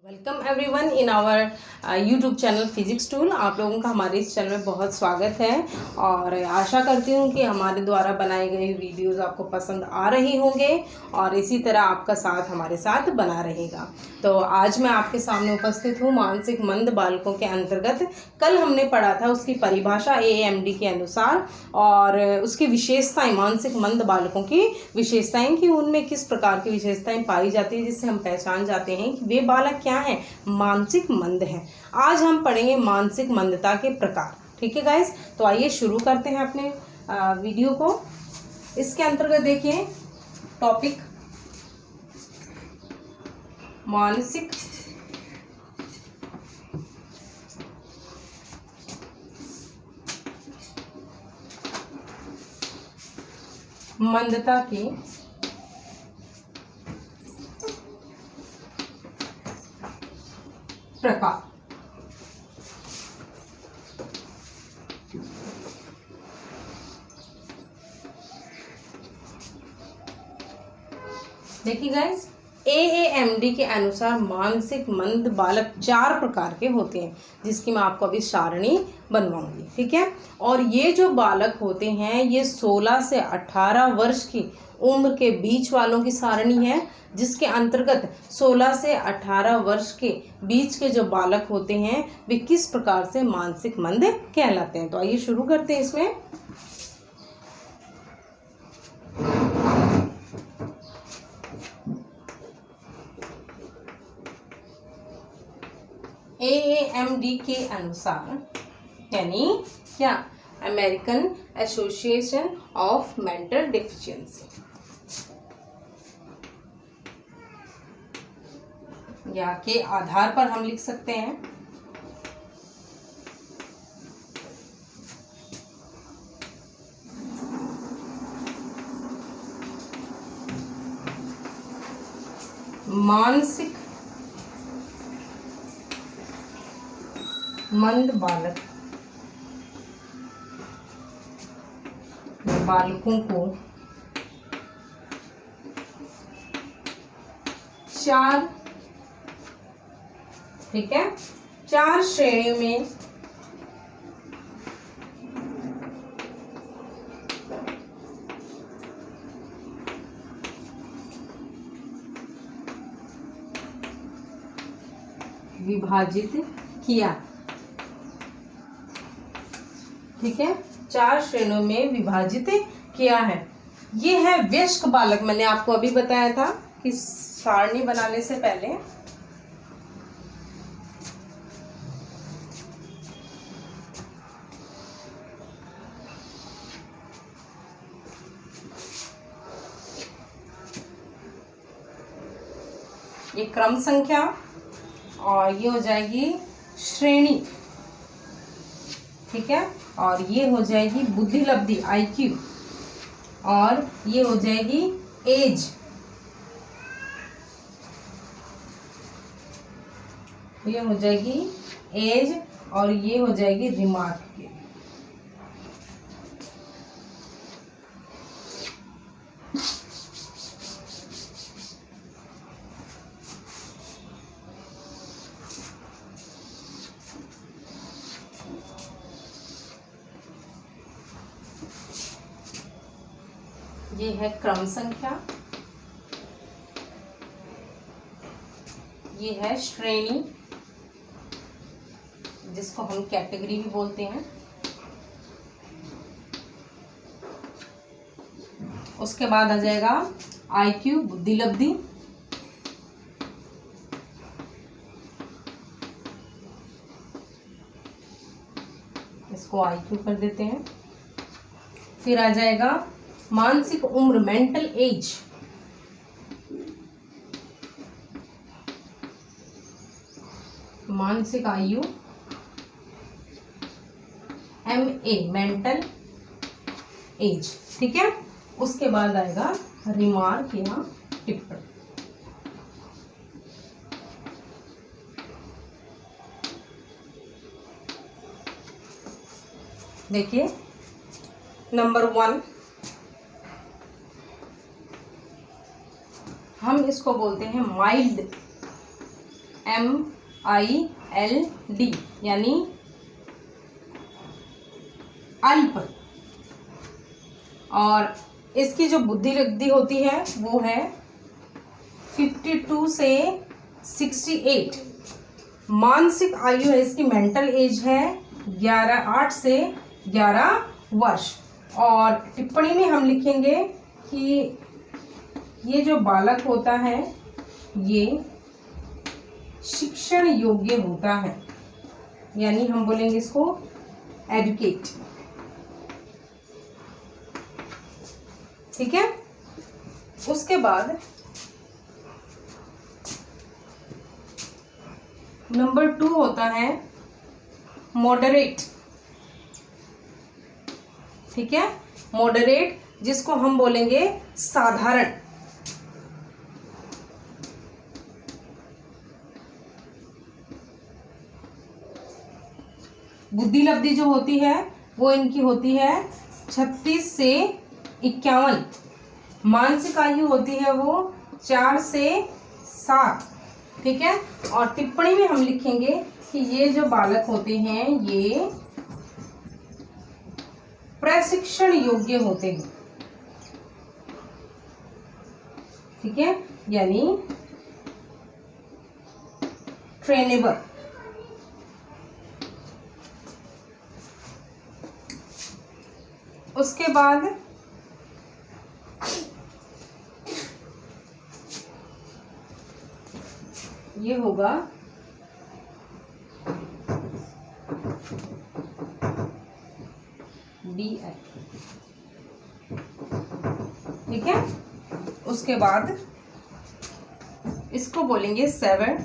Welcome everyone in our YouTube channel physics tool. आप लोगों का हमारे इस चैनल में बहुत स्वागत है और आशा करती हूँ कि हमारे द्वारा बनाए गए वीडियोस आपको पसंद आ रही होंगे और इसी तरह आपका साथ हमारे साथ बना रहेगा। तो आज मैं आपके सामने उपस्थित हूँ मानसिक मंद बालकों के अंतर्गत। कल हमने पढ़ा था उसकी परिभाषा AAMD के अनुसार और उसकी विशेषताएं, मानसिक मंद बालकों की विशेषताएं कि उनमें किस प्रकार की विशेषताएं पाई जाती है जिससे हम पहचान जाते हैं कि वे बालक क्या है, मानसिक मंद है। आज हम पढ़ेंगे मानसिक मंदता के प्रकार। ठीक है गाइस, तो आइए शुरू करते हैं अपने वीडियो को। इसके अंतर्गत देखिए टॉपिक मानसिक मंदता के प्रकार। देखिए गाइस, AAMD के अनुसार मानसिक मंद बालक 4 प्रकार के होते हैं जिसकी मैं आपको अभी सारणी बनवाऊंगी। ठीक है, और ये जो बालक होते हैं ये 16 से 18 वर्ष की उम्र के बीच वालों की सारणी है, जिसके अंतर्गत 16 से 18 वर्ष के बीच के जो बालक होते हैं वे किस प्रकार से मानसिक मंद कहलाते हैं। तो आइए शुरू करते हैं इसमें। AAMD के अनुसार, यानी क्या, American association of mental deficiency, या के आधार पर हम लिख सकते हैं मानसिक मंद बालकों को 4, ठीक है, 4 श्रेणियों में विभाजित किया। ठीक है, 4 श्रेणियों में विभाजित किया है। ये है वयस्क बालक। मैंने आपको अभी बताया था कि सारणी बनाने से पहले ये क्रम संख्या और ये हो जाएगी श्रेणी। ठीक है, और ये हो जाएगी बुद्धि लब्धि IQ, और ये हो जाएगी एज, ये हो जाएगी एज, और ये हो जाएगी रिमार्क। ये है क्रम संख्या, ये है श्रेणी जिसको हम कैटेगरी भी बोलते हैं। उसके बाद आ जाएगा IQ, बुद्धि लब्धि, इसको IQ कर देते हैं। फिर आ जाएगा मानसिक उम्र, मेंटल एज, मानसिक आयु, MA, मेंटल एज। ठीक है, उसके बाद आएगा रिमार्क या टिप्पणी। देखिए नंबर 1 हम इसको बोलते हैं माइल्ड AMILD यानी अल्प। और इसकी जो बुद्धिवृद्धि होती है वो है 52 से 68। मानसिक आयु है इसकी, मेंटल एज है 8 से 11 वर्ष। और टिप्पणी में हम लिखेंगे कि ये जो बालक होता है ये शिक्षण योग्य होता है, यानी हम बोलेंगे इसको एडुकेट। ठीक है। उसके बाद नंबर 2 होता है मॉडरेट। ठीक है, मॉडरेट जिसको हम बोलेंगे साधारण। बुद्धि लब्धि जो होती है वो इनकी होती है 36 से 51। मानसिक आयु होती है वो 4 से 7। ठीक है। और टिप्पणी में हम लिखेंगे कि ये जो बालक होते हैं ये प्रशिक्षण योग्य होते हैं। ठीक है, यानी ट्रेनेबल। उसके बाद ये होगा DI। ठीक है। उसके बाद इसको बोलेंगे 7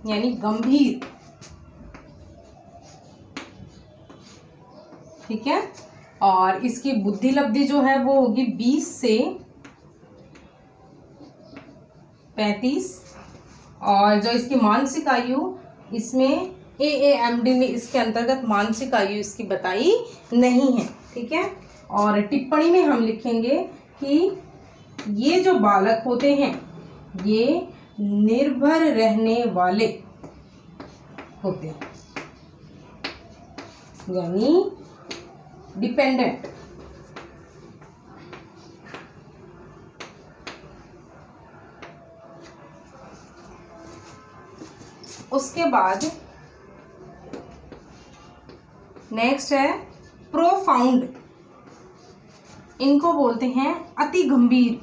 यानी गंभीर। ठीक है। और इसकी बुद्धि लब्धि जो है वो होगी 20 से 35। और जो इसकी मानसिक आयु, इसमें AAMD ने इसके अंतर्गत मानसिक आयु इसकी बताई नहीं है। ठीक है। और टिप्पणी में हम लिखेंगे कि ये जो बालक होते हैं ये निर्भर रहने वाले होते हैं, यानी डिपेंडेंट। उसके बाद नेक्स्ट है प्रोफाउंड। इनको बोलते हैं अति गंभीर।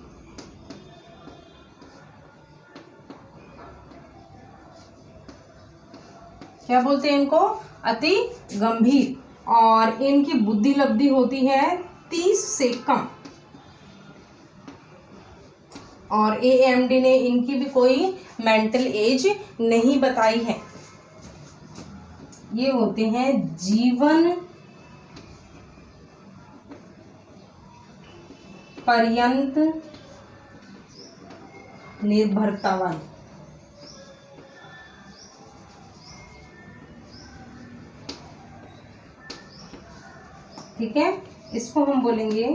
क्या बोलते हैं इनको? अति गंभीर। और इनकी बुद्धि लब्धि होती है 30 से कम। और AAMD ने इनकी भी कोई मेंटल एज नहीं बताई है। ये होते हैं जीवन पर्यंत निर्भरता वाले। ठीक है, इसको हम बोलेंगे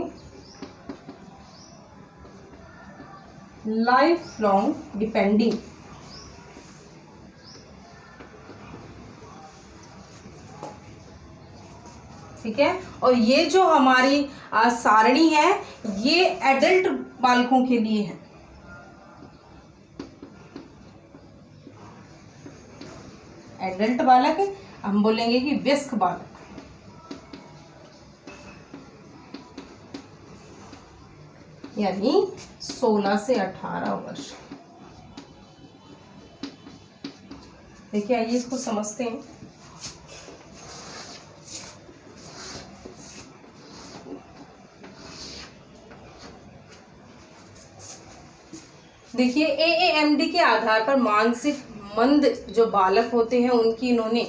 लाइफ लॉन्ग डिपेंडिंग। ठीक है। और ये जो हमारी सारणी है ये एडल्ट बालकों के लिए है। एडल्ट बालक हम बोलेंगे कि वयस्क बालक। यानी 16 से 18 वर्ष। देखिए, आइए इसको समझते हैं। देखिए, AAMD के आधार पर मानसिक मंद जो बालक होते हैं उनकी इन्होंने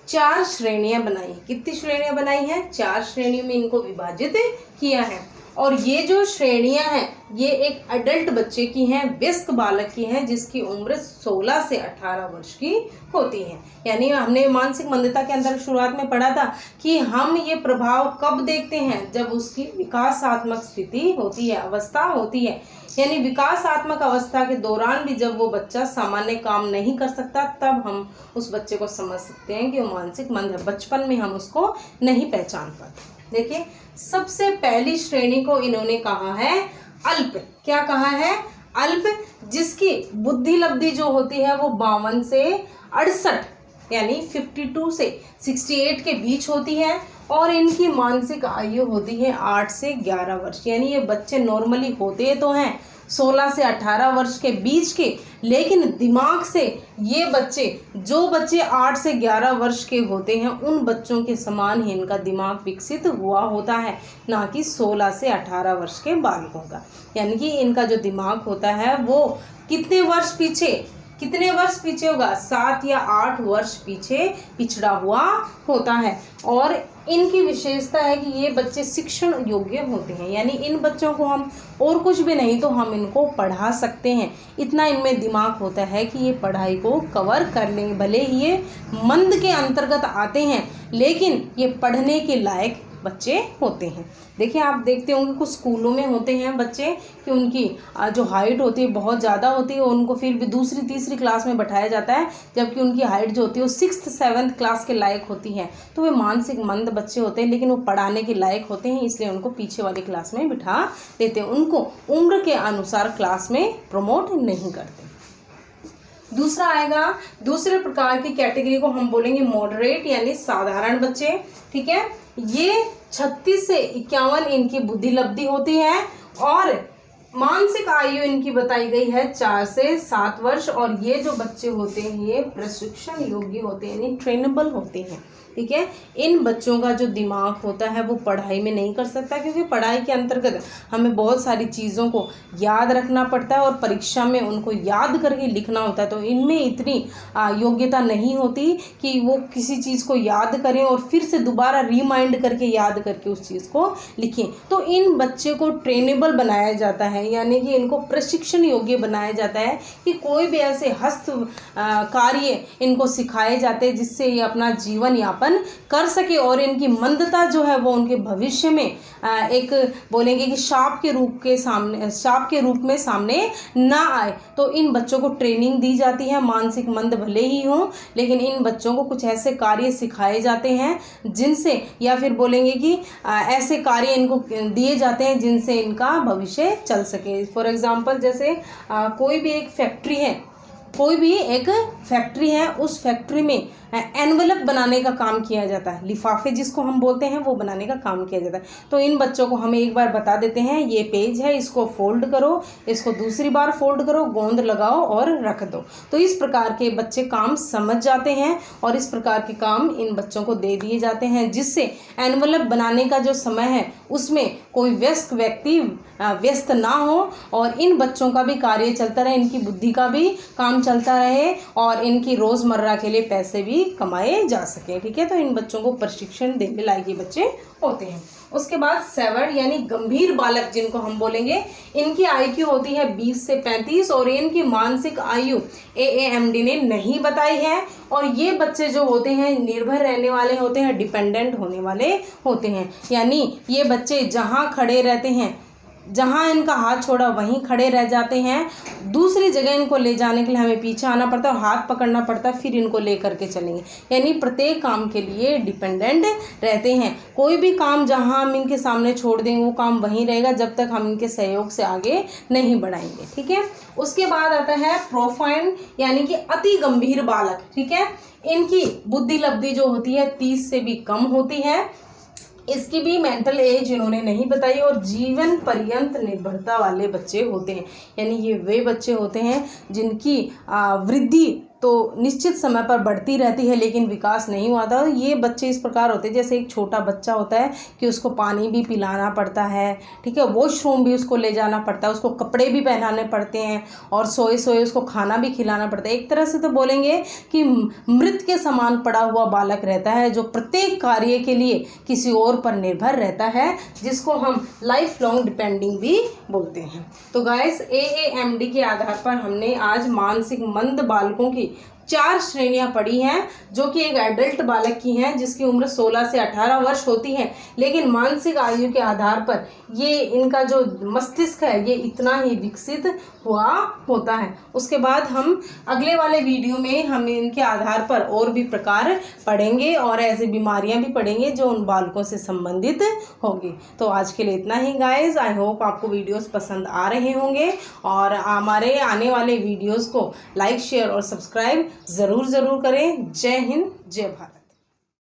4 श्रेणियां बनाई। कितनी श्रेणियां बनाई हैं? 4 श्रेणियों में इनको विभाजित किया है। और ये जो श्रेणियां हैं ये एक अडल्ट बच्चे की हैं, वयस्क बालक की हैं, जिसकी उम्र 16 से 18 वर्ष की होती है। यानी हमने मानसिक मंदता के अंदर शुरुआत में पढ़ा था कि हम ये प्रभाव कब देखते हैं, जब उसकी विकासात्मक स्थिति होती है, अवस्था होती है। यानी विकासात्मक अवस्था के दौरान भी जब वो बच्चा सामान्य काम नहीं कर सकता, तब हम उस बच्चे को समझ सकते हैं कि वो मानसिक मंद है। बचपन में हम उसको नहीं पहचान पाते। देखिए, सबसे पहली श्रेणी को इन्होंने कहा है अल्प। क्या कहा है? अल्प, जिसकी बुद्धि लब्धि जो होती है वो 52 से 68 यानी 52 से 68 के बीच होती है, और इनकी मानसिक आयु होती है 8 से 11 वर्ष। यानी ये बच्चे नॉर्मली होते तो हैं 16 से 18 वर्ष के बीच के, लेकिन दिमाग से ये बच्चे, जो बच्चे 8 से 11 वर्ष के होते हैं, उन बच्चों के समान ही इनका दिमाग विकसित हुआ होता है, ना कि 16 से 18 वर्ष के बालकों का। यानी कि इनका जो दिमाग होता है वो कितने वर्ष पीछे होगा? 7 या 8 वर्ष पीछे पिछड़ा हुआ होता है। और इनकी विशेषता है कि ये बच्चे शिक्षण योग्य होते हैं। यानी इन बच्चों को हम और कुछ भी नहीं तो हम इनको पढ़ा सकते हैं, इतना इनमें दिमाग होता है कि ये पढ़ाई को कवर कर लेंगे। भले ही ये मंद के अंतर्गत आते हैं, लेकिन ये पढ़ने के लायक बच्चे होते हैं। देखिए, आप देखते होंगे कुछ स्कूलों में होते हैं बच्चे कि उनकी जो हाइट होती है बहुत ज़्यादा होती है, उनको फिर भी दूसरी तीसरी क्लास में बैठाया जाता है, जबकि उनकी हाइट जो होती है वो 6th 7th क्लास के लायक होती है। तो वे मानसिक मंद बच्चे होते हैं, लेकिन वो पढ़ाने के लायक होते हैं, इसलिए उनको पीछे वाली क्लास में बिठा देते हैं। उनको उम्र के अनुसार क्लास में प्रमोट नहीं करते। दूसरा आएगा, दूसरे प्रकार की कैटेगरी को हम बोलेंगे मॉडरेट, यानी साधारण बच्चे। ठीक है, ये 36 से 51 इनकी बुद्धि लब्धि होती है, और मानसिक आयु इनकी बताई गई है 4 से 7 वर्ष। और ये जो बच्चे होते हैं ये प्रशिक्षण योग्य होते हैं, यानी ट्रेनेबल होते हैं। ठीक है, इन बच्चों का जो दिमाग होता है वो पढ़ाई में नहीं कर सकता, क्योंकि पढ़ाई के अंतर्गत हमें बहुत सारी चीज़ों को याद रखना पड़ता है और परीक्षा में उनको याद करके लिखना होता है। तो इनमें इतनी योग्यता नहीं होती कि वो किसी चीज़ को याद करें और फिर से दोबारा रिमाइंड करके याद करके उस चीज़ को लिखें। तो इन बच्चे को ट्रेनेबल बनाया जाता है, यानी कि इनको प्रशिक्षण योग्य बनाया जाता है कि कोई भी ऐसे हस्त कार्य इनको सिखाए जाते हैं जिससे ये अपना जीवन यापन कर सके, और इनकी मंदता जो है वो उनके भविष्य में एक बोलेंगे कि शाप के रूप में सामने ना आए। तो इन बच्चों को ट्रेनिंग दी जाती है। मानसिक मंद भले ही हों, लेकिन इन बच्चों को कुछ ऐसे कार्य सिखाए जाते हैं जिनसे, या फिर बोलेंगे कि ऐसे कार्य इनको दिए जाते हैं जिनसे इनका भविष्य चल सके। फॉर एग्जाम्पल, जैसे कोई भी एक फैक्ट्री है, उस फैक्ट्री में एनवलप बनाने का काम किया जाता है, लिफाफे जिसको हम बोलते हैं वो बनाने का काम किया जाता है। तो इन बच्चों को हमें एक बार बता देते हैं, ये पेज है, इसको फोल्ड करो, इसको दूसरी बार फोल्ड करो, गोंद लगाओ और रख दो। तो इस प्रकार के बच्चे काम समझ जाते हैं, और इस प्रकार के काम इन बच्चों को दे दिए जाते हैं, जिससे एनवलप बनाने का जो समय है उसमें कोई वयस्क व्यक्ति व्यस्त ना हो, और इन बच्चों का भी कार्य चलता रहे, इनकी बुद्धि का भी काम चलता रहे, और इनकी रोज़मर्रा के लिए पैसे भी कमाए जा सके। ठीक है, तो इन बच्चों को प्रशिक्षण देने लायक ये बच्चे होते हैं। उसके बाद सेवर यानी गंभीर बालक जिनको हम बोलेंगे, इनकी आयु होती है 20 से 35, और इनकी मानसिक आयु AAMD ने नहीं बताई है। और ये बच्चे जो होते हैं निर्भर रहने वाले होते हैं, डिपेंडेंट होने वाले होते हैं। यानी ये बच्चे जहाँ खड़े रहते हैं, जहाँ इनका हाथ छोड़ा वहीं खड़े रह जाते हैं, दूसरी जगह इनको ले जाने के लिए हमें पीछे आना पड़ता है और हाथ पकड़ना पड़ता है, फिर इनको ले करके चलेंगे। यानी प्रत्येक काम के लिए डिपेंडेंट रहते हैं। कोई भी काम जहाँ हम इनके सामने छोड़ देंगे वो काम वहीं रहेगा जब तक हम इनके सहयोग से आगे नहीं बढ़ाएंगे। ठीक है, उसके बाद आता है प्रोफाइंड यानी कि अति गंभीर बालक। ठीक है, इनकी बुद्धि लब्धि जो होती है 30 से भी कम होती है। इसकी भी मेंटल एज इन्होंने नहीं बताई, और जीवन पर्यंत निर्भरता वाले बच्चे होते हैं। यानी ये वे बच्चे होते हैं जिनकी वृद्धि तो निश्चित समय पर बढ़ती रहती है लेकिन विकास नहीं हुआ था। ये बच्चे इस प्रकार होते हैं जैसे एक छोटा बच्चा होता है कि उसको पानी भी पिलाना पड़ता है, ठीक है, वॉशरूम भी उसको ले जाना पड़ता है, उसको कपड़े भी पहनाने पड़ते हैं और सोए सोए उसको खाना भी खिलाना पड़ता है। एक तरह से तो बोलेंगे कि मृत के समान पड़ा हुआ बालक रहता है जो प्रत्येक कार्य के लिए किसी और पर निर्भर रहता है, जिसको हम लाइफ लॉन्ग डिपेंडिंग भी बोलते हैं। तो गाइस AAMD के आधार पर हमने आज मानसिक मंद बालकों की 4 श्रेणियां पढ़ी हैं, जो कि एक एडल्ट बालक की हैं जिसकी उम्र 16 से 18 वर्ष होती है, लेकिन मानसिक आयु के आधार पर ये इनका जो मस्तिष्क है ये इतना ही विकसित हुआ होता है। उसके बाद हम अगले वाले वीडियो में हम इनके आधार पर और भी प्रकार पढ़ेंगे और ऐसी बीमारियां भी पढ़ेंगे जो उन बालकों से संबंधित होंगी। तो आज के लिए इतना ही गाइस। आई होप आपको वीडियोस पसंद आ रहे होंगे और हमारे आने वाले वीडियोस को लाइक शेयर और सब्सक्राइब ज़रूर करें। जय हिंद, जय भारत।